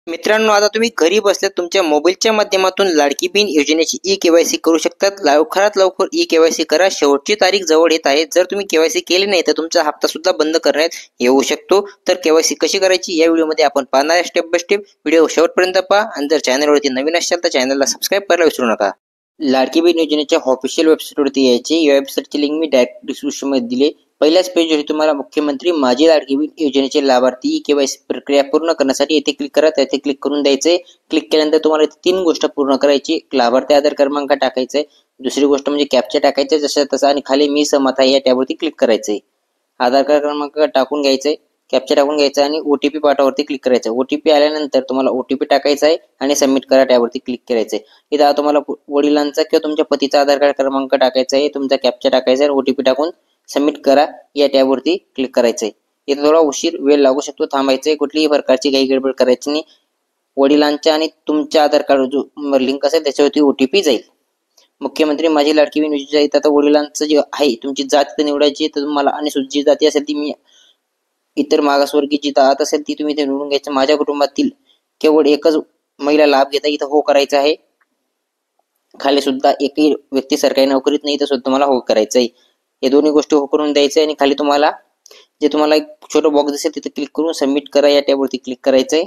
मित्रांनो, आता तुम्ही घरी बसल्या तुमच्या मोबाईलच्या माध्यमातून लाडकी बहीण योजनेची ई-केवायसी करू शकतात. लवकरात लवकर ई-केवायसी करा. शेवटची तारीख जवळ येत आहे. जर तुम्ही केवायसी केली नाही तर तुमचा हप्ता सुद्धा बंद करण्यात येऊ शकतो. तर केवायसी कशी करायची या व्हिडिओमध्ये आपण पाहणार आहे. स्टेप बाय स्टेप व्हिडिओ शेवटपर्यंत पहा आणि जर चॅनलवरती नवीन असाल तर चॅनलला सबस्क्राईब करायला विसरू नका. लाडकी बहीण योजनेच्या ऑफिशियल वेबसाईटवरती यायचे. या वेबसाईटची लिंक मी डायरेक्ट डिस्क्रिप्शनमध्ये दिली. पहिल्याच पेजवर तुम्हाला मुख्यमंत्री माझी लाडकी बहीण योजनेचे लाभार्थी ई-केवायसी प्रक्रिया पूर्ण करण्यासाठी येथे क्लिक करा. येथे क्लिक करून द्यायचे. क्लिक केल्यानंतर तुम्हाला तीन गोष्ट पूर्ण करायची. लाभार्थी आधार क्रमांक टाकायचा आहे. दुसरी गोष्ट म्हणजे कॅप्चा टाकायचा जसं तसं आणि खाली मी सहमत आहे या टॅबवरती क्लिक करायचं आहे. आधार कार्ड क्रमांक टाकून घ्यायचा आहे. कॅप्चा टाकून घ्यायचा आणि OTP पाठावरती क्लिक करायचं. OTP आल्यानंतर तुम्हाला OTP टाकायचा आहे आणि सबमिट करा टॅबवरती क्लिक करायचं आहे. इथं तुम्हाला वडिलांचा किंवा तुमच्या पतीचा आधार कार्ड क्रमांक टाकायचा आहे. तुमचा कॅप्चा टाकायचा आहे. OTP टाकून सबमिट करा या टॅबवरती क्लिक करायचं आहे. इथं थोडा उशीर वेळ लागू शकतो, थांबायचं आहे. कुठलीही प्रकारची काही गडबड करायची नाही. वडिलांच्या आणि तुमच्या आधार कार्ड जो लिंक असेल त्याच्यावरती OTP जाईल. मुख्यमंत्री माझी लाडकी बहीण योजनेच्या इथं आता वडिलांचं जे आहे तुमची जात निवडायची तर तुम्हाला अनुसूचित जी जाती असेल ती मी इतर मागासवर्गीय जी जात असेल ती तुम्ही इथे निवडून घ्यायचं. माझ्या कुटुंबातील केवळ एकच महिला लाभ घेता इथं हो करायचं आहे. खाली सुद्धा एकही व्यक्ती सरकारी नोकरीत नाही तर सुद्धा तुम्हाला हो करायचं आहे. या दोन्ही गोष्टी हो करून द्यायचं आणि खाली तुम्हाला जे तुम्हाला एक छोटं बॉक्स दिसेल तिथे क्लिक करून सबमिट करा या टॅबवरती क्लिक करायचं आहे.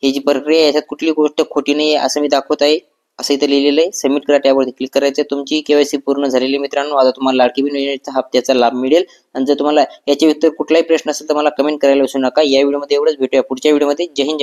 ही जी प्रक्रिया याच्यात कुठली गोष्ट खोटी नाही आहे असं मी दाखवत आहे. असं इथं लिहिलेलं आहे. सबमिट करा टॅबवरती क्लिक करायचं आहे. तुमची केवायसी पूर्ण झालेली मित्रांनो. आता तुम्हाला लाडकी बहीण योजनेचा हप्त्याचा लाभ मिळेल. आणि जर तुम्हाला याच्या व्यतिरिक्त कुठलाही प्रश्न असेल तर मला कमेंट करायला विसरू नका. या व्हिडिओमध्ये एवढंच. भेटूया पुढच्या व्हिडिओमध्ये. जय हिंद.